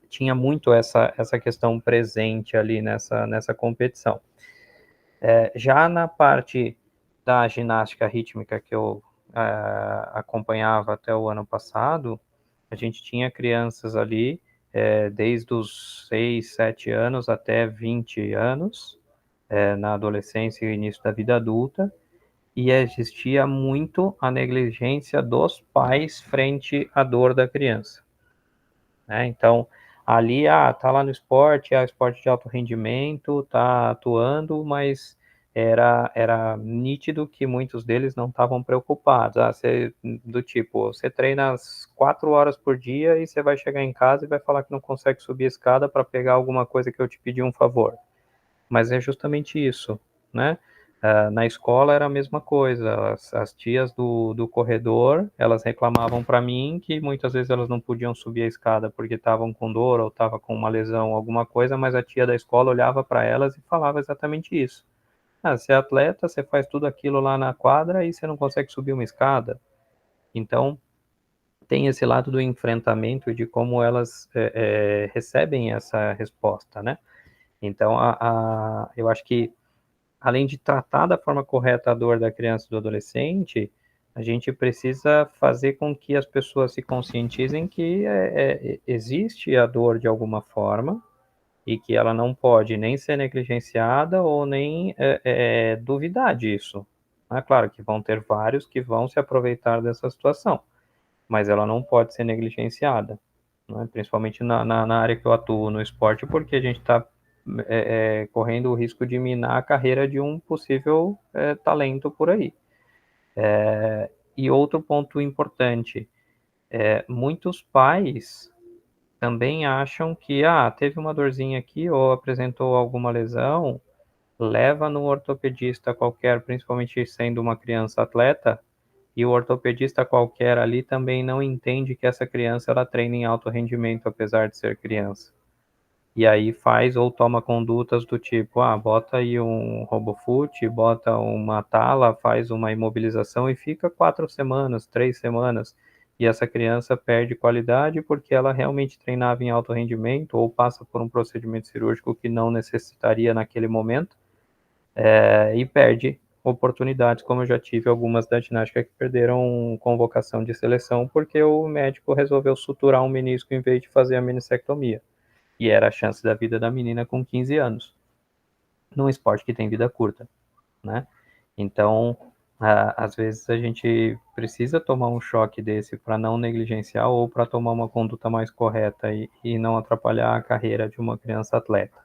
tinha muito essa questão presente ali nessa competição. Já na parte da ginástica rítmica que eu acompanhava até o ano passado, a gente tinha crianças ali desde os 6, 7 anos até 20 anos, na adolescência e início da vida adulta, e existia muito a negligência dos pais frente à dor da criança, né? Então, ali, tá lá no esporte, esporte de alto rendimento, tá atuando, mas era nítido que muitos deles não estavam preocupados. Do tipo, você treina as 4 horas por dia e você vai chegar em casa e vai falar que não consegue subir a escada para pegar alguma coisa que eu te pedi um favor. Mas é justamente isso, né? Na escola era a mesma coisa, as tias do corredor, elas reclamavam para mim que muitas vezes elas não podiam subir a escada porque estavam com dor ou estavam com uma lesão, alguma coisa, mas a tia da escola olhava para elas e falava exatamente isso. Você é atleta, você faz tudo aquilo lá na quadra e você não consegue subir uma escada. Então, tem esse lado do enfrentamento e de como elas recebem essa resposta, né? Então, eu acho que, além de tratar da forma correta a dor da criança e do adolescente, a gente precisa fazer com que as pessoas se conscientizem que existe a dor de alguma forma e que ela não pode nem ser negligenciada ou nem duvidar disso. É claro que vão ter vários que vão se aproveitar dessa situação, mas ela não pode ser negligenciada, né? Principalmente na área que eu atuo no esporte, porque a gente está correndo o risco de minar a carreira de um possível talento por aí. E outro ponto importante, muitos pais também acham que, teve uma dorzinha aqui ou apresentou alguma lesão, leva no ortopedista qualquer, principalmente sendo uma criança atleta, e o ortopedista qualquer ali também não entende que essa criança ela treina em alto rendimento, apesar de ser criança. E aí faz ou toma condutas do tipo, bota aí um RoboFoot, bota uma tala, faz uma imobilização e fica 4 semanas, 3 semanas, e essa criança perde qualidade porque ela realmente treinava em alto rendimento ou passa por um procedimento cirúrgico que não necessitaria naquele momento, e perde oportunidades, como eu já tive algumas da ginástica que perderam convocação de seleção porque o médico resolveu suturar um menisco em vez de fazer a meniscectomia. E era a chance da vida da menina com 15 anos, num esporte que tem vida curta, né? Então, às vezes a gente precisa tomar um choque desse para não negligenciar ou para tomar uma conduta mais correta e não atrapalhar a carreira de uma criança atleta.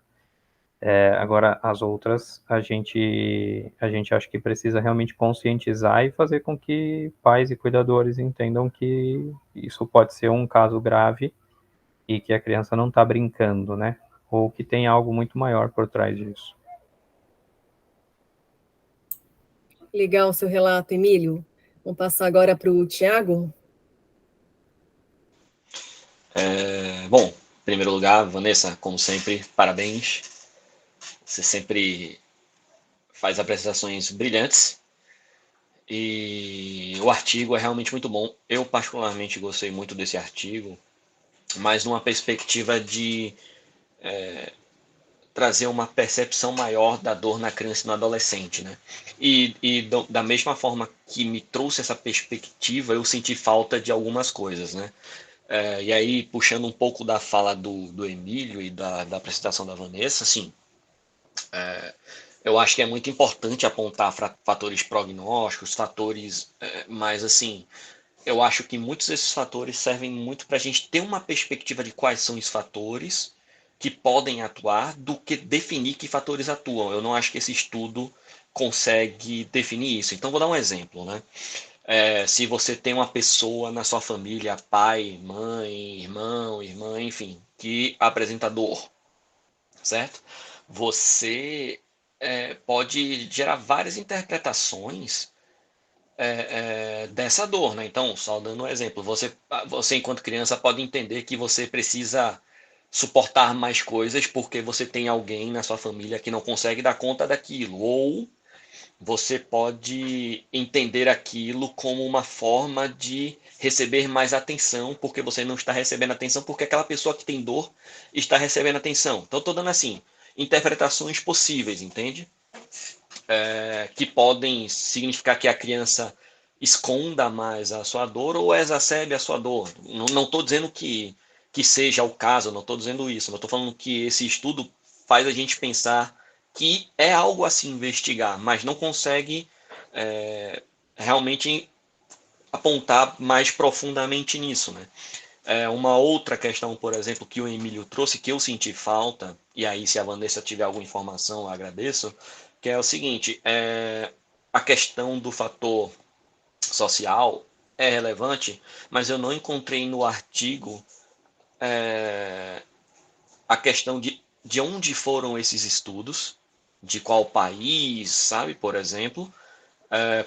Agora, as outras, a gente acha que precisa realmente conscientizar e fazer com que pais e cuidadores entendam que isso pode ser um caso grave e que a criança não está brincando, né? Ou que tem algo muito maior por trás disso. Legal o seu relato, Emílio. Vamos passar agora para o Tiago. Bom, em primeiro lugar, Vanessa, como sempre, parabéns. Você sempre faz apresentações brilhantes e o artigo é realmente muito bom. Eu particularmente gostei muito desse artigo, mas numa perspectiva de trazer uma percepção maior da dor na criança e no adolescente, né? Da mesma forma que me trouxe essa perspectiva, eu senti falta de algumas coisas, né? E aí, puxando um pouco da fala do Emílio e da apresentação da Vanessa, assim, eu acho que é muito importante apontar fatores prognósticos, fatores, mas assim, eu acho que muitos desses fatores servem muito para a gente ter uma perspectiva de quais são os fatores que podem atuar do que definir que fatores atuam. Eu não acho que esse estudo consegue definir isso. Então, vou dar um exemplo, né? Se você tem uma pessoa na sua família, pai, mãe, irmão, irmã, enfim, que apresenta dor, certo? Você pode gerar várias interpretações dessa dor, né? Então, só dando um exemplo, você enquanto criança pode entender que você precisa suportar mais coisas porque você tem alguém na sua família que não consegue dar conta daquilo, ou você pode entender aquilo como uma forma de receber mais atenção, porque você não está recebendo atenção, porque aquela pessoa que tem dor está recebendo atenção. Então, estou dando assim, interpretações possíveis, entende? Que podem significar que a criança esconda mais a sua dor ou exacerbe a sua dor. Não estou dizendo que seja o caso, não estou dizendo isso, mas estou falando que esse estudo faz a gente pensar que é algo a se investigar, mas não consegue realmente apontar mais profundamente nisso, né? Uma outra questão, por exemplo, que o Emílio trouxe, que eu senti falta, e aí se a Vanessa tiver alguma informação, eu agradeço, que é o seguinte, a questão do fator social é relevante, mas eu não encontrei no artigo a questão de onde foram esses estudos, de qual país, sabe, por exemplo,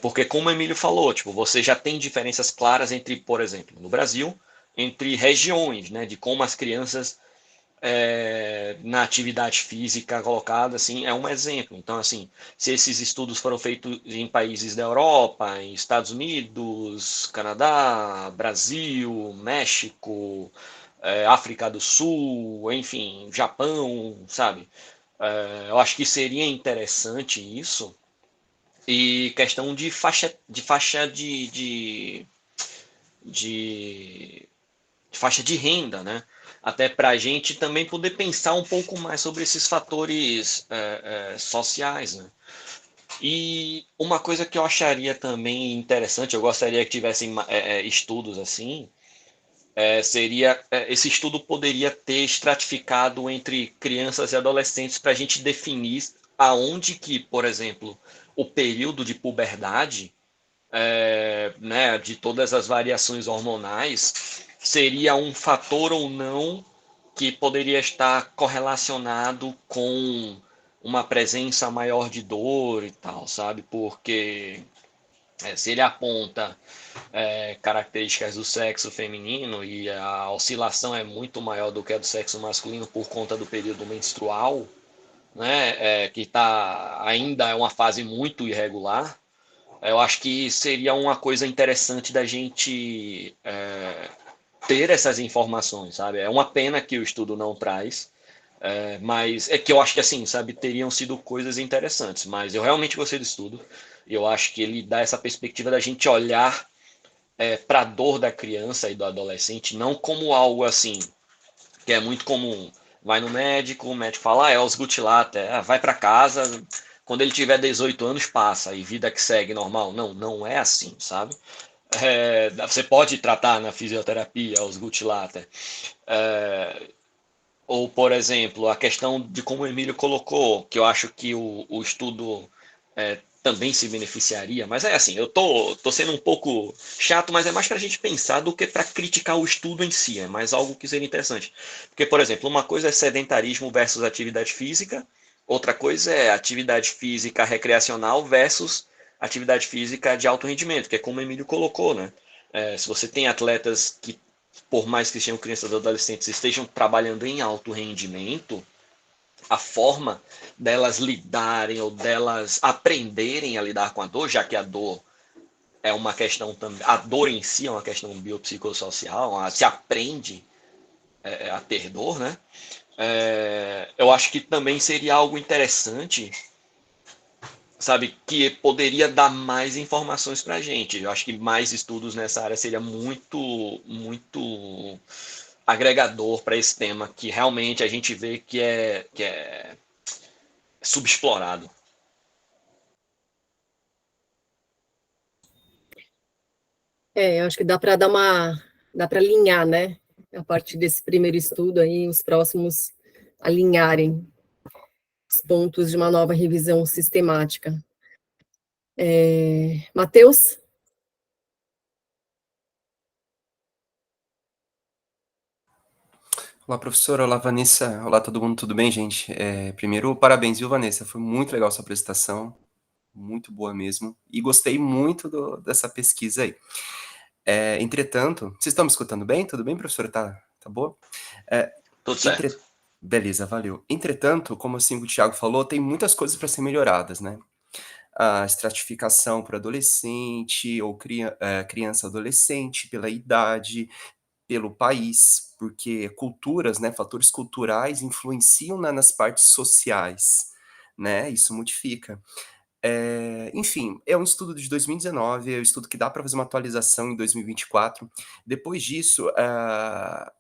porque como o Emílio falou, tipo, você já tem diferenças claras entre, por exemplo, no Brasil, entre regiões, né, de como as crianças na atividade física colocada, assim, é um exemplo. Então, assim, se esses estudos foram feitos em países da Europa, em Estados Unidos, Canadá, Brasil, México, África do Sul, enfim, Japão, sabe? Eu acho que seria interessante isso. E questão de faixa de renda, né? Até para a gente também poder pensar um pouco mais sobre esses fatores sociais, né? E uma coisa que eu acharia também interessante, eu gostaria que tivessem estudos assim, seria esse estudo poderia ter estratificado entre crianças e adolescentes para a gente definir aonde que, por exemplo, o período de puberdade, né, de todas as variações hormonais, seria um fator ou não que poderia estar correlacionado com uma presença maior de dor e tal, sabe? Porque se ele aponta características do sexo feminino e a oscilação é muito maior do que a do sexo masculino por conta do período menstrual, né? Que ainda é uma fase muito irregular, eu acho que seria uma coisa interessante da gente ter essas informações, sabe? É uma pena que o estudo não traz, mas é que eu acho que assim, sabe, teriam sido coisas interessantes. Mas eu realmente gostei do estudo. E eu acho que ele dá essa perspectiva da gente olhar para a dor da criança e do adolescente, não como algo assim, que é muito comum. Vai no médico, o médico fala, é osgutilato, vai para casa, quando ele tiver 18 anos passa, e vida que segue normal. Não, não é assim, sabe? Você pode tratar na fisioterapia os gutilater. Ou, por exemplo, a questão de como o Emílio colocou, que eu acho que o estudo também se beneficiaria, mas é assim, eu tô sendo um pouco chato, mas é mais para a gente pensar do que para criticar o estudo em si, é mais algo que seria interessante. Porque, por exemplo, uma coisa é sedentarismo versus atividade física, outra coisa é atividade física recreacional versus atividade física de alto rendimento, que é como o Emílio colocou, né? Se você tem atletas que, por mais que sejam crianças ou adolescentes, estejam trabalhando em alto rendimento, a forma delas lidarem ou delas aprenderem a lidar com a dor, já que a dor é uma questão também, a dor em si é uma questão biopsicossocial, se aprende a ter dor, né? Eu acho que também seria algo interessante, sabe, que poderia dar mais informações para a gente. Eu acho que mais estudos nessa área seria muito, muito agregador para esse tema, que realmente a gente vê que é subexplorado. Eu acho que dá para alinhar, né? A partir desse primeiro estudo aí, os próximos alinharem os pontos de uma nova revisão sistemática. Matheus? Olá, professora. Olá, Vanessa. Olá, todo mundo. Tudo bem, gente? Primeiro, parabéns, viu, Vanessa? Foi muito legal sua apresentação. Muito boa mesmo. E gostei muito dessa pesquisa aí. Entretanto, vocês estão me escutando bem? Tudo bem, professora? Tá boa? Tudo certo. Beleza, valeu. Entretanto, como assim o Thiago falou, tem muitas coisas para ser melhoradas, né? a estratificação para adolescente ou criança-adolescente, pela idade, pelo país, porque culturas, né, fatores culturais influenciam nas partes sociais, né, isso modifica. Enfim, é um estudo de 2019, é um estudo que dá para fazer uma atualização em 2024. Depois disso, a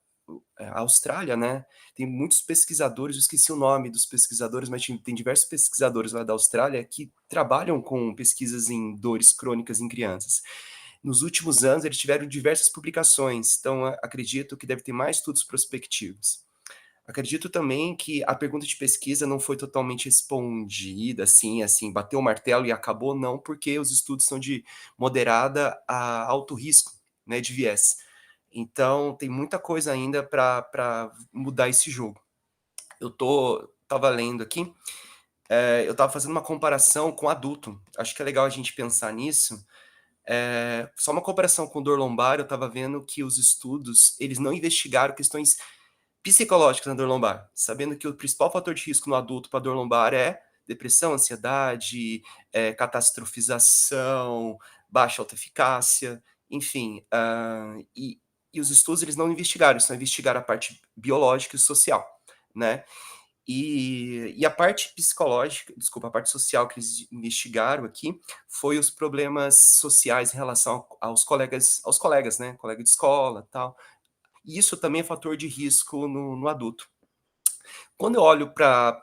Austrália, né, tem muitos pesquisadores, eu esqueci o nome dos pesquisadores, mas tem diversos pesquisadores lá da Austrália que trabalham com pesquisas em dores crônicas em crianças. Nos últimos anos, eles tiveram diversas publicações, então acredito que deve ter mais estudos prospectivos. Acredito também que a pergunta de pesquisa não foi totalmente respondida, assim, bateu o martelo e acabou, não, porque os estudos são de moderada a alto risco, né, de viés. Então, tem muita coisa ainda para mudar esse jogo. Eu estava lendo aqui, eu estava fazendo uma comparação com adulto. Acho que é legal a gente pensar nisso. Só uma comparação com dor lombar, eu estava vendo que os estudos, eles não investigaram questões psicológicas na dor lombar, sabendo que o principal fator de risco no adulto para dor lombar é depressão, ansiedade, catastrofização, baixa autoeficácia, enfim. E os estudos eles não investigaram, eles só investigaram a parte biológica e social, né? E a parte psicológica, desculpa, a parte social que eles investigaram aqui foi os problemas sociais em relação aos colegas, né? Colega de escola, tal. E isso também é fator de risco no adulto. Quando eu olho para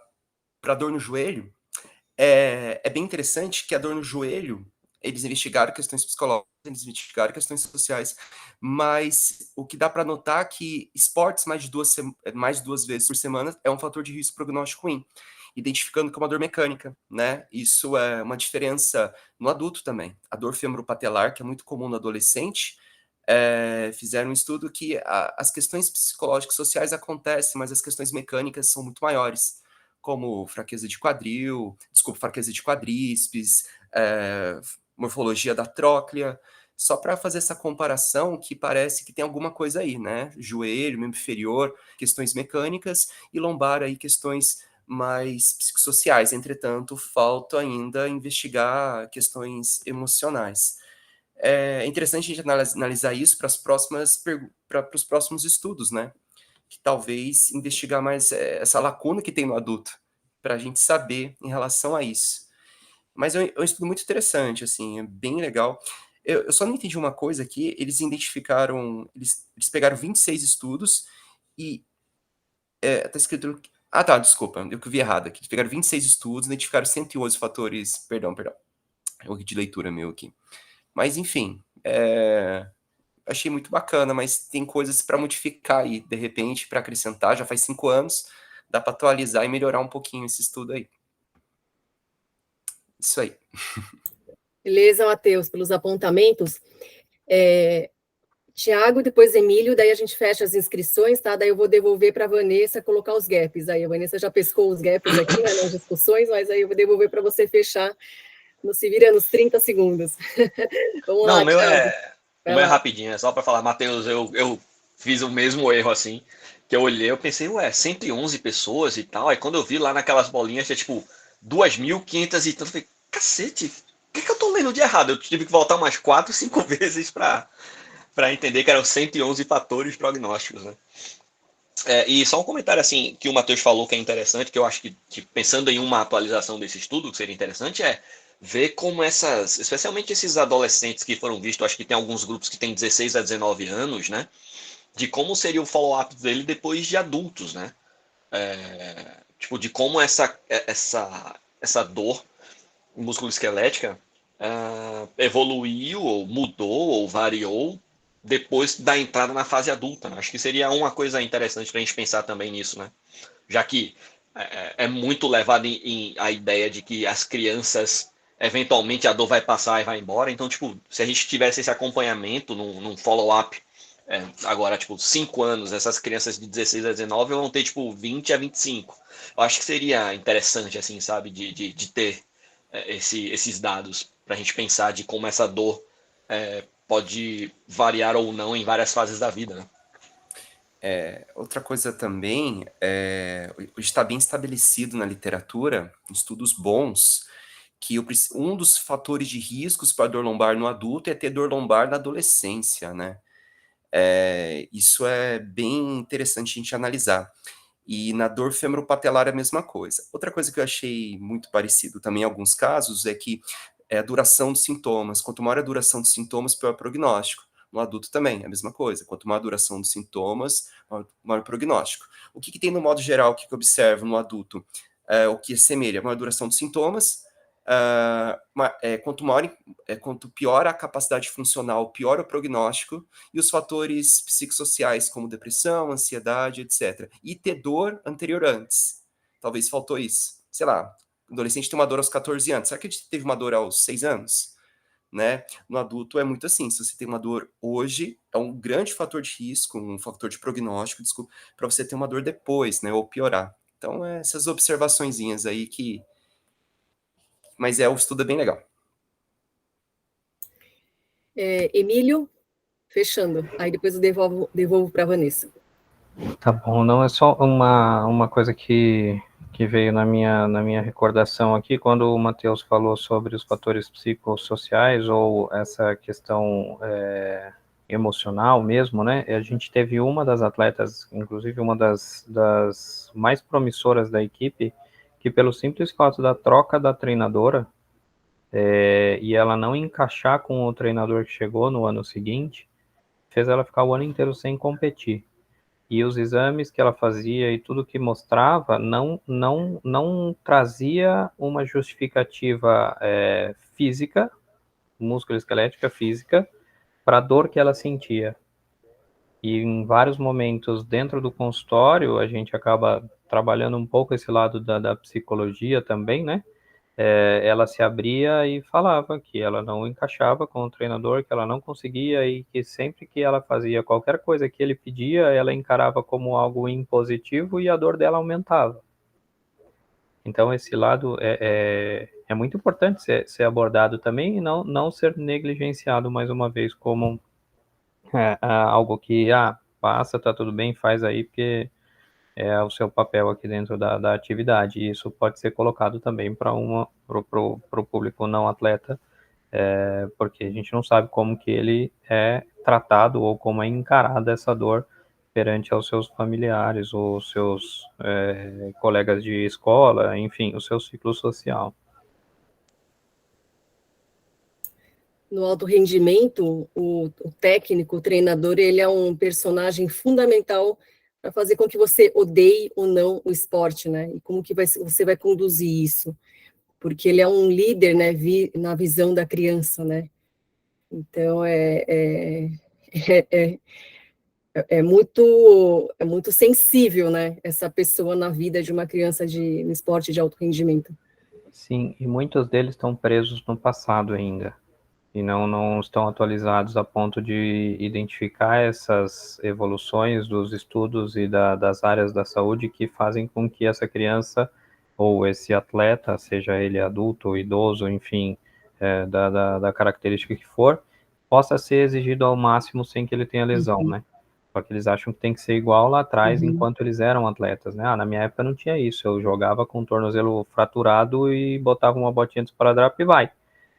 a dor no joelho, é bem interessante que a dor no joelho, eles investigaram questões psicológicas, eles investigaram questões sociais, mas o que dá para notar é que esportes mais de duas vezes por semana é um fator de risco prognóstico ruim, identificando como uma dor mecânica, né? Isso é uma diferença no adulto também. A dor femoropatelar, que é muito comum no adolescente, fizeram um estudo que as questões psicológicas sociais acontecem, mas as questões mecânicas são muito maiores, como fraqueza de quadríceps, morfologia da tróclea, só para fazer essa comparação que parece que tem alguma coisa aí, né? Joelho, membro inferior, questões mecânicas, e lombar aí questões mais psicossociais. Entretanto, falta ainda investigar questões emocionais. É interessante a gente analisar isso para os próximos estudos, né? Que talvez investigar mais essa lacuna que tem no adulto, para a gente saber em relação a isso. Mas é um estudo muito interessante, assim, é bem legal. Eu só não entendi uma coisa aqui, eles pegaram 26 estudos e tá escrito... Ah, tá, desculpa, eu que vi errado aqui. Eles pegaram 26 estudos, identificaram 111 fatores... Perdão, é um de leitura meu aqui. Mas, enfim, achei muito bacana, mas tem coisas para modificar aí, de repente, para acrescentar. Já faz 5 anos, dá para atualizar e melhorar um pouquinho esse estudo aí. Isso aí. Beleza, Matheus, pelos apontamentos. Tiago, depois Emílio, daí a gente fecha as inscrições, tá? Daí eu vou devolver para a Vanessa colocar os gaps. Aí a Vanessa já pescou os gaps aqui, né, nas discussões, mas aí eu vou devolver para você fechar. Se vira nos 30 segundos. Vamos lá, Não, Tiago. o meu é rapidinho, é só para falar, Matheus, eu fiz o mesmo erro assim, que eu olhei, eu pensei, 111 pessoas e tal, aí quando eu vi lá naquelas bolinhas, tinha tipo 2.500 e tanto, eu falei, cacete, o que eu tô lendo de errado? Eu tive que voltar umas 4, 5 vezes para entender que eram 111 fatores prognósticos, né? E só um comentário assim que o Matheus falou que é interessante, que eu acho que pensando em uma atualização desse estudo, que seria interessante, é ver como especialmente esses adolescentes que foram vistos, acho que tem alguns grupos que têm 16 a 19 anos, né? De como seria o follow-up dele depois de adultos, né? Tipo, de como essa dor musculoesquelética evoluiu, ou mudou, ou variou depois da entrada na fase adulta. Né? Acho que seria uma coisa interessante para a gente pensar também nisso, né? Já que é muito levado a ideia de que as crianças, eventualmente, a dor vai passar e vai embora. Então, tipo, se a gente tivesse esse acompanhamento num follow-up, agora, tipo, 5 anos, essas crianças de 16 a 19 vão ter, tipo, 20 a 25. Eu acho que seria interessante, assim, sabe, de ter esses dados para a gente pensar de como essa dor pode variar ou não em várias fases da vida, né? Outra coisa também, hoje está bem estabelecido na literatura, estudos bons, que um dos fatores de riscos para dor lombar no adulto é ter dor lombar na adolescência, né? Isso é bem interessante a gente analisar. E na dor femoropatelar é a mesma coisa. Outra coisa que eu achei muito parecido também em alguns casos é que é a duração dos sintomas. Quanto maior a duração dos sintomas, pior o prognóstico. No adulto também é a mesma coisa. Quanto maior a duração dos sintomas, maior o prognóstico. O que tem no modo geral, o que eu observo no adulto? O que assemelha? Maior duração dos sintomas, quanto pior a capacidade funcional, pior o prognóstico, e os fatores psicossociais, como depressão, ansiedade, etc. E ter dor anterior antes. Talvez faltou isso. Sei lá, o adolescente tem uma dor aos 14 anos. Será que ele teve uma dor aos 6 anos? Né? No adulto é muito assim. Se você tem uma dor hoje, é um grande fator de risco, um fator de prognóstico, desculpa, para você ter uma dor depois, né? Ou piorar. Então, essas observaçõezinhas aí que... Mas o estudo é bem legal. Emílio, fechando. Aí depois eu devolvo para a Vanessa. Tá bom, não é só uma coisa que veio na minha recordação aqui, quando o Matheus falou sobre os fatores psicossociais ou essa questão emocional mesmo, né? A gente teve uma das atletas, inclusive uma das mais promissoras da equipe, que pelo simples fato da troca da treinadora, e ela não encaixar com o treinador que chegou no ano seguinte, fez ela ficar o ano inteiro sem competir. E os exames que ela fazia e tudo que mostrava não trazia uma justificativa física, musculoesquelética física, para a dor que ela sentia. E em vários momentos dentro do consultório, a gente acaba trabalhando um pouco esse lado da psicologia também, né? Ela se abria e falava que ela não encaixava com o treinador, que ela não conseguia e que sempre que ela fazia qualquer coisa que ele pedia, ela encarava como algo impositivo e a dor dela aumentava. Então, esse lado é muito importante ser abordado também e não ser negligenciado, mais uma vez, como algo que, passa, tá tudo bem, faz aí, porque é o seu papel aqui dentro da atividade. E isso pode ser colocado também para o público não atleta, porque a gente não sabe como que ele é tratado ou como é encarada essa dor perante aos seus familiares ou seus colegas de escola, enfim, o seu ciclo social. No alto rendimento, o técnico, o treinador, ele é um personagem fundamental para fazer com que você odeie ou não o esporte, né? E como que você vai conduzir isso? Porque ele é um líder, né, na visão da criança, né? Então, é muito sensível, né, essa pessoa na vida de uma criança no esporte de alto rendimento. Sim, e muitos deles estão presos no passado ainda, e não estão atualizados a ponto de identificar essas evoluções dos estudos e das áreas da saúde que fazem com que essa criança ou esse atleta, seja ele adulto ou idoso, enfim, da característica que for, possa ser exigido ao máximo sem que ele tenha lesão, né? Só que eles acham que tem que ser igual lá atrás, enquanto eles eram atletas, né? Na minha época não tinha isso, eu jogava com o tornozelo fraturado e botava uma botinha de esparadrapo e vai.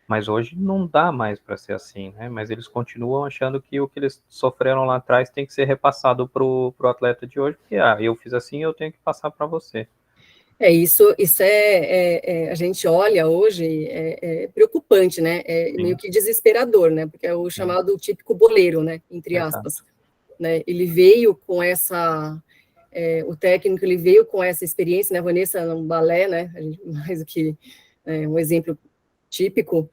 Mas hoje não dá mais para ser assim, né? Mas eles continuam achando que o que eles sofreram lá atrás tem que ser repassado pro atleta de hoje, porque eu fiz assim, eu tenho que passar para você. Isso a gente olha hoje, é preocupante, né? Meio que desesperador, né? Porque é o chamado típico boleiro, né? Entre aspas. Né? Ele veio com o técnico, ele veio com essa experiência, né? A Vanessa no balé, né? A gente, mais do que um exemplo típico,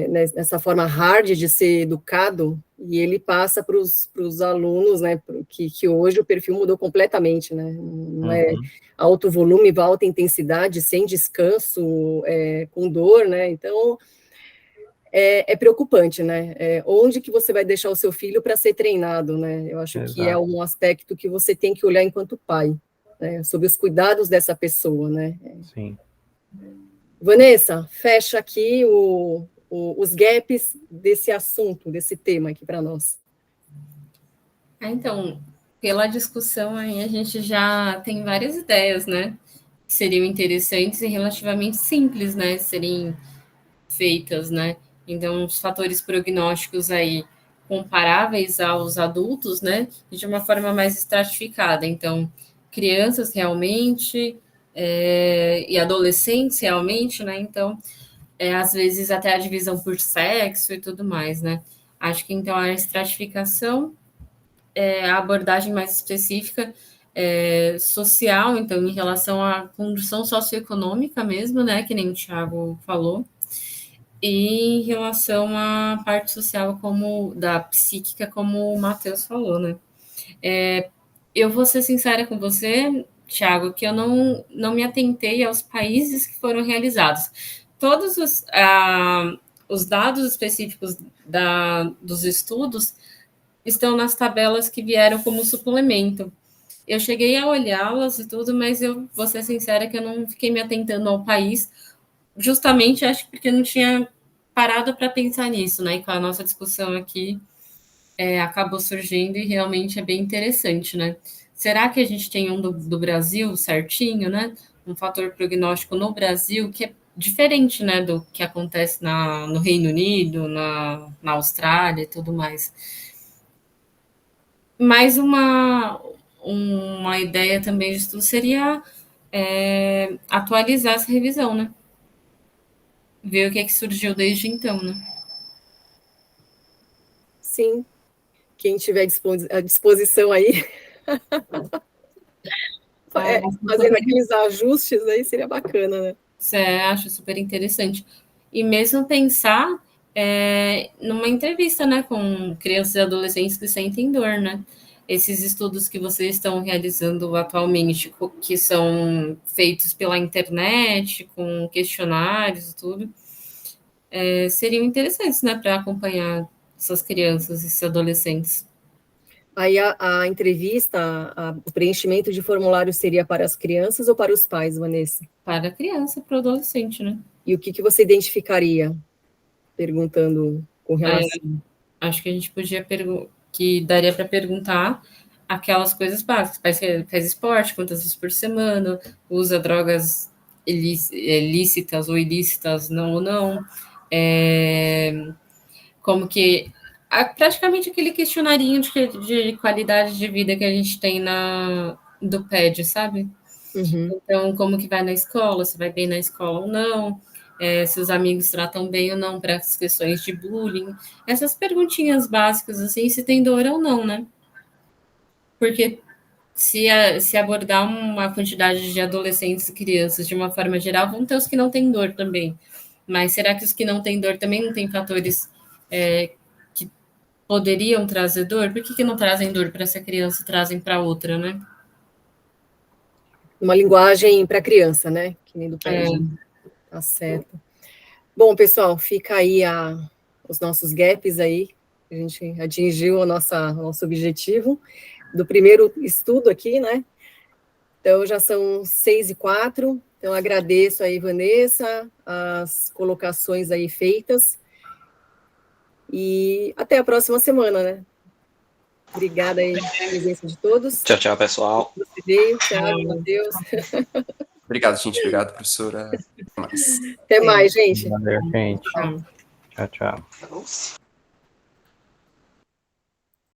nessa forma hard de ser educado, e ele passa para os alunos, né, que hoje o perfil mudou completamente, né, não é alto volume, alta intensidade, sem descanso, com dor, né, então é preocupante, né, onde que você vai deixar o seu filho para ser treinado, né, eu acho que é um aspecto que você tem que olhar enquanto pai, né, sobre os cuidados dessa pessoa, né. Sim. Vanessa, fecha aqui os gaps desse assunto, desse tema aqui para nós. Então, pela discussão aí, a gente já tem várias ideias, né? seriam interessantes e relativamente simples, né, serem feitas, né? Então, os fatores prognósticos aí comparáveis aos adultos, né, de uma forma mais estratificada. Então, crianças realmente e adolescentes realmente, né? Então, às vezes até a divisão por sexo e tudo mais, né? Acho que então a estratificação, a abordagem mais específica social, então em relação à condição socioeconômica mesmo, né? Que nem o Thiago falou, e em relação à parte social como da psíquica, como o Matheus falou, né? Eu vou ser sincera com você, Thiago, que eu não me atentei aos países que foram realizados. Todos os dados específicos dos estudos estão nas tabelas que vieram como suplemento. Eu cheguei a olhá-las e tudo, mas eu vou ser sincera que eu não fiquei me atentando ao país, justamente acho porque eu não tinha parado para pensar nisso, né? E com a nossa discussão aqui acabou surgindo e realmente é bem interessante, né? Será que a gente tem um do Brasil certinho, né? Um fator prognóstico no Brasil que é diferente, né, do que acontece no Reino Unido, na Austrália e tudo mais. Mais uma ideia também de estudo seria atualizar essa revisão, né? Ver o que surgiu desde então, né? Sim, quem tiver à disposição aí, fazendo aqueles ajustes aí seria bacana, né? Acho super interessante. E mesmo pensar numa entrevista, né, com crianças e adolescentes que sentem dor, né? Esses estudos que vocês estão realizando atualmente, que são feitos pela internet, com questionários e tudo, seriam interessantes, né, para acompanhar essas crianças e esses adolescentes. Aí a entrevista, o preenchimento de formulário seria para as crianças ou para os pais, Vanessa? Para a criança, para o adolescente, né? E o que você identificaria, perguntando com relação... Acho que a gente podia que daria para perguntar aquelas coisas básicas. Faz esporte quantas vezes por semana, usa drogas lícitas ou ilícitas, não ou não. Como que praticamente aquele questionarinho de qualidade de vida que a gente tem do PED, sabe? Uhum. Então, como que vai na escola, se vai bem na escola ou não, se os amigos tratam bem ou não para as questões de bullying. Essas perguntinhas básicas, assim, se tem dor ou não, né? Porque se abordar uma quantidade de adolescentes e crianças de uma forma geral, vão ter os que não têm dor também. Mas será que os que não têm dor também não têm fatores que poderiam trazer dor? Por que não trazem dor para essa criança e trazem para outra, né? Uma linguagem para criança, né? Que nem do PED. Tá certo. Bom, pessoal, fica aí os nossos gaps aí. A gente atingiu o nosso objetivo do primeiro estudo aqui, né? Então, já são 6h04. Então, agradeço aí, Vanessa, as colocações aí feitas. E até a próxima semana, né? Obrigada aí pela presença de todos. Tchau, tchau, pessoal. Você veio, Thiago, Matheus. Obrigado, gente. Obrigado, professora. Até mais. Até mais, gente. Valeu, gente. Tchau, tchau. Tá bom?